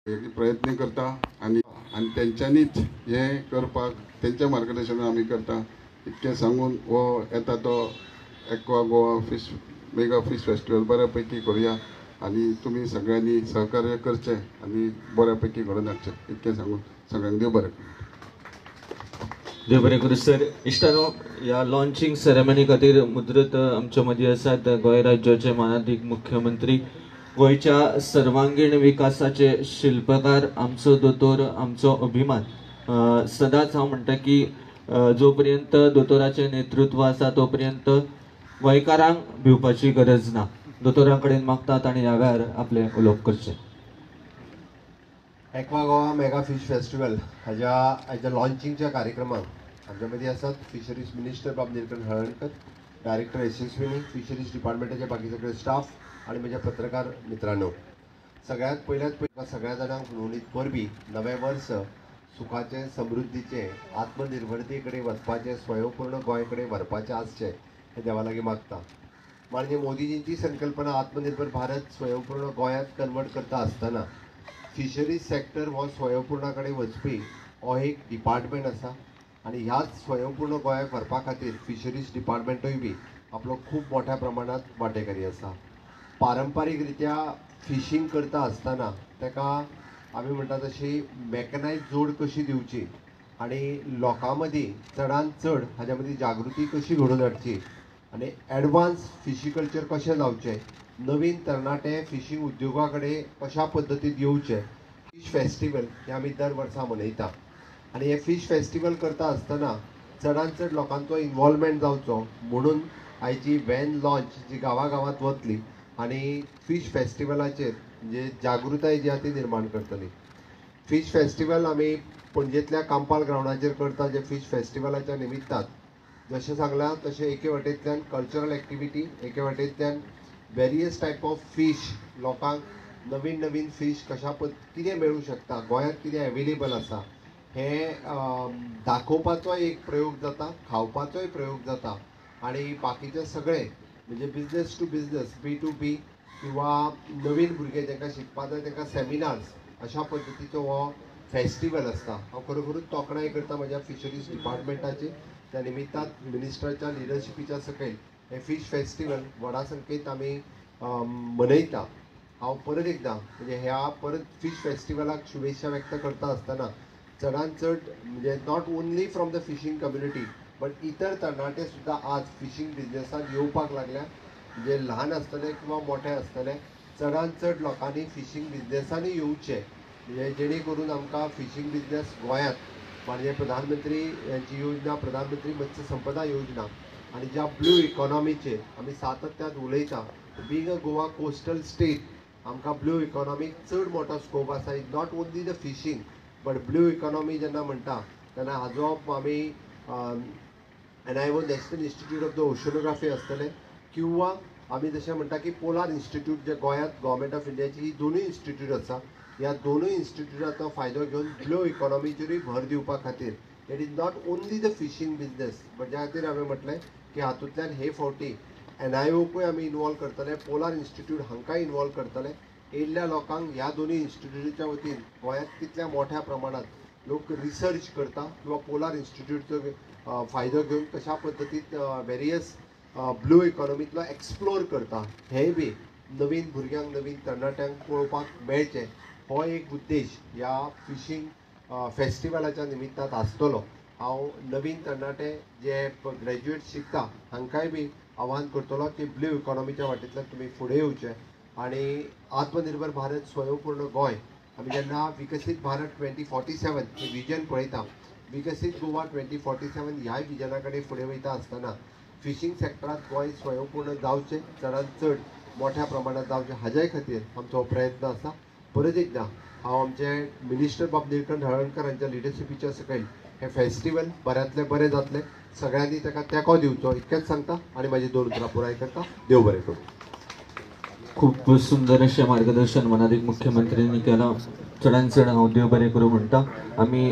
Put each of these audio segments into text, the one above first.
प्रयत्न करता आणि त्यांच्यानीच हे करपाक त्यांच्या मार्गदर्शनान आमी करता इतकें सांगून हो येता तो aqua Goa fish mega fish festival बऱ्यापैकी करूया आणि तुम्ही सगळ्यांनी सहकार्य करचें आणि बऱ्यापैकी घडोवन हाडचें इतकें सांगून सगळ्यांक देव बरें देव बरें करूं सर. इश्टानो, ह्या लॉन्चिंग सेरेमनी खातीर मुद्रत आमच्या मदीं आसात गोंय राज्याचे माननीय मुख्यमंत्री, गोंयच्या सर्वांगीण विकासाचे शिल्पकार, आमचो दोतोर, आमचो अभिमान. सदांच हांव म्हणटा की जो पर्यंत दोतोराचें नेतृत्व आसा तो पर्यंत गोंयकारांक भिवपाची गरज ना. दोतोरा कडेन मागतात आनी ह्या वेळार आपलें उलोवप करचें. Aqua Goa mega fish festival हाच्या लॉन्चिंगच्या कार्यक्रमाक आमच्या मदीं आसात फिशरीज मिनिस्टर बाब निलकंठ हळर्णकर, डायरेक्टर यशस्विनी, फिशरीज डिपार्टमेंटाचे बाकी सगळे स्टाफ आणि म्हज्या पत्रकार मित्रांनो, सगळ्यात पयल्यात सगळ्या जाणांक नोंदणीत परबी नवें वर्स सुखाचे, समृद्धीचे, आत्मनिर्भरते कडेन वचपाचें, स्वयंपूर्ण गोंय कडेन व्हरपाचें आसचें हें देवा लागीं मागता. म्हणजे मोदीजींची संकल्पना आत्मनिर्भर भारत स्वयंपूर्ण गोंयांत कन्वर्ट करता आसतना फिशरीज सेक्टर हो स्वयंपूर्णा कडेन वचपी हो एक डिपार्टमेंट आसा आनी ह्याच स्वयंपूर्ण गोंयाक व्हरपा खातीर फिशरीज डिपार्टमेंटूय बी आपलो खूब मोठ्या प्रमाणात वांटेकारी आसा. पारंपारीक रित्या फिशींग करता आसतना ताका आमी म्हणटा तशी मॅकनायज जोड कशी दिवची आनी लोकां मदीं चडांत चड हाच्या मदीं जागृती कशी घडोवन हाडची आनी एडवान्स फिशिकल्चर कशें जावचें, नवीन तरणाटे फिशींग उद्योगा कडेन कशा पद्दतीन येवचे. फिश फेस्टिवल हे आमी दर वर्सा मनयता आनी हे फिश फेस्टिवल करता आसतना चडांत चड लोकांचो इन्वॉल्वमेंट जावचो म्हणून आयची व्हॅन लॉन्च जी गांवागांवांत वतली आनी फिश फेस्टिवलाचेर म्हणजे जागृताय जी आसा ती निर्माण करतली. फिश फेस्टिवल आमी पणजेंतल्या कांपाल ग्रावंडाचेर करता, जे फिश फेस्टिवलाच्या निमित्तान जशें सांगलां तशें एके वाटेंतल्यान कल्चरल एक्टिविटी, एके वाटेंतल्यान वेरियस टायप ऑफ फीश, लोकांक नवीन नवीन फीश कितें मेळूं शकता, गोंयांत कितें एवेलेबल आसा हें दाखोवपाचो एक प्रयोग जाता, खावपाचोय प्रयोग जाता आनी बाकीचे सगळे म्हणजे बिजनेस टू बिजनेस, B2B किंवा नवीन भुरगे जांकां शिकपा जाय तांकां सेमिनार्स अशा पद्दतीचो हो फेस्टिवल आसता. हांव खरोखरूच तोखणाय करता म्हज्या फिशरीज डिपार्टमेंटाची. त्या निमित्तान मिनिस्टराच्या लिडरशिपीच्या सकयल हे फिश फेस्टिवल व्हडा संख्येत आमी मनयता. हांव परत एकदां म्हणजे ह्या परत फिश फेस्टिवलाक शुभेच्छा व्यक्त करता आसतना चडांत चड म्हणजे not only from the fishing community but इतर तरणाटे सुद्दां आज फिशींग बिजनेसांत येवपाक लागल्या. म्हणजे ल्हान आसतले किंवा मोठे आसतले, चडांत चड लोकांनी फिशींग बिजनेसांनी येवचें म्हणजे जेणे करून आमकां फिशींग बिजनेस गोंयांत म्हणजे प्रधानमंत्री यांची योजना, प्रधानमंत्री मत्स्य संपदा योजना आणि ज्या ब्लू इकॉनॉमीचेर आमी सातत्यान उलयता, being a Goa coastal state आमकां ब्लू इकॉनॉमीक चड मोठो स्कोप आसा. Is not only the fishing but blue economy जेन्ना म्हणटा तेन्ना हाजो आमी NIO national institute of the oceanography आसतलें किंवा आमी जशें म्हणटा की पोलार इन्स्टिट्यूट जे गोंयांत गव्हर्मेंट ऑफ इंडियाची ही दोनूय इन्स्टिट्यूट आसा. ह्या दोनूय इन्स्टिट्यूटाचो फायदो घेवन ब्लू इकॉनॉमीचेरूय भर दिवपा खातीर it is not only the fishing business but ज्या खातीर हांवें म्हटलें की हातूंतल्यान हे फावटी NIOकूय आमी इनवॉल्व करतले, पोलार इन्स्टिट्यूट हांकांय इनवॉल्व करतले. येयल्ल्या लोकांक ह्या दोनूय इन्स्टिट्यूटाच्या वतीन गोंयांत कितल्या मोठ्या प्रमाणात लोक रिसर्च करता किंवा पोलार इन्स्टिट्यूटचो फायदो घेवन कशा पद्दतीन वेरियस ब्लू इकॉनॉमीतलो एक्सप्लोर करता हेंय बी नवीन भुरग्यांक, नवीन तरणाट्यांक पळोवपाक मेळचें हो एक उद्देश ह्या फिशींग फेस्टिवलाच्या निमित्तान आसतलो. हांव नवीन तरणाटे जे ग्रॅज्युएट शिकता हांकांय बी आव्हान करतलो की ब्लू इकॉनॉमीच्या वाटेंतल्यान तुमी फुडें येवचें आनी आत्मनिर्भर भारत स्वयंपूर्ण गोंय आमी जेन्ना विकसीत भारत 2047 हे विजन पळयता, विकसीत गोवा 2047 ह्या विजना कडेन फुडें वयता आसतना फिशींग सेक्टरांत गोंय स्वयंपूर्ण जावचें, चडांत चड मोठ्या प्रमाणात जावचें हाज्याय खातीर आमचो हो प्रयत्न आसा. परत एकदां हांव आमचे मिनिस्टर बाब निलकंठ हळर्णकर हांच्या लिडरशिपीच्या सकयल हे फेस्टिवल बऱ्यांतलें बरें जातलें, सगळ्यांनी ताका तेंको दिवचो इतकेंच सांगता आनी म्हाजी 2 उतरां पुराय करता. देव बरें करूं. खूप सुंदर अशें मार्गदर्शन माननीय मुख्यमंत्र्यांनी केलां. चडांत चड हांव देव बरें करूं म्हणटा. आमी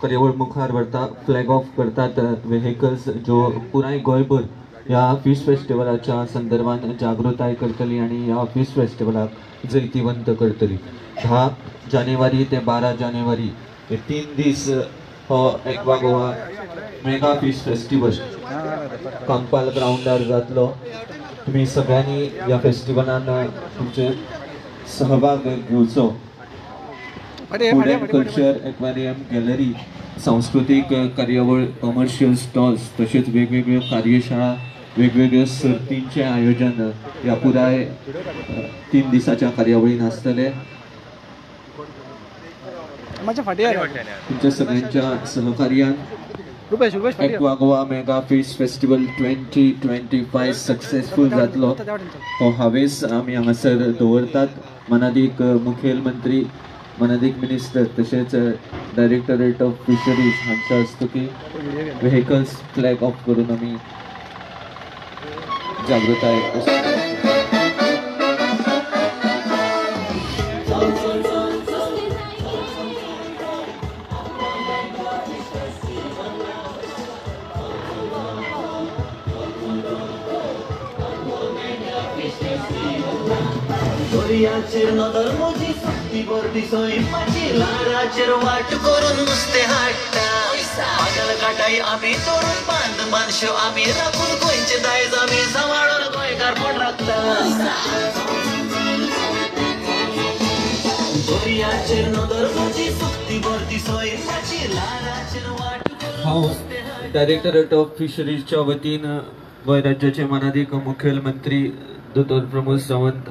कार्यावळ मुखार व्हरता, फ्लॅग ऑफ करतात व्हेकल्स ज्यो पुराय गोंयभर ह्या फिश फेस्टिवलाच्या संदर्भात जागृताय करतली आणि ह्या फिश फेस्टिवलाक जैतिवंत करतली. 10 जानेवारी ते 12 जानेवारी हे 3 दीस हो aqua Goa mega fish festival Kampal ग्राउंडार जातलो. तुम्ही सगळ्यांनी या फेस्टिवलान तुमचे सहभाग घेवचो. Food and culture aquarium gallery, सांस्कृतिक कार्यावळ, कमर्शियल स्टॉल्स तसेच वेगवेगळ्यो कार्यशाळा, वेगवेगळ्यो सर्तींचे आयोजन या पुराय 3 दिसाच्या कार्यावळीन आसतले. तुमच्या सगळ्यांच्या सहकार्यान aqua Goa mega fish festival 2025 successful जातलो हो हावेस आमी हांगासर दवरतात. मनादीक मुखेलमंत्री, मनादीक मिनिस्टर तसेच डायरेक्टरेट ऑफ फिशरीज हांच्या हस्तुकी व्हेकल्स फ्लॅग ऑफ करून आमी जागृताय दर्याचेर नदर मोजी सक्ती बर्दी सोयीमाची लाराचेर वाट करून नुस्तें हाडटा. पागल काटाई आमी तोडून बांदशो आमी राखून गोंयचे दायज आमी सांबाळून गोंयकारपण राखता. दर्याचेर नदर मोजी सक्ती बर्दी सोयीमाची लाराचेर वाट हांव डायरेक्टरेट ऑफ फिशरीजच्या वतीन गोंय राज्याचे मानाधिक मुखेलमंत्री दोतोर प्रमोद सावंत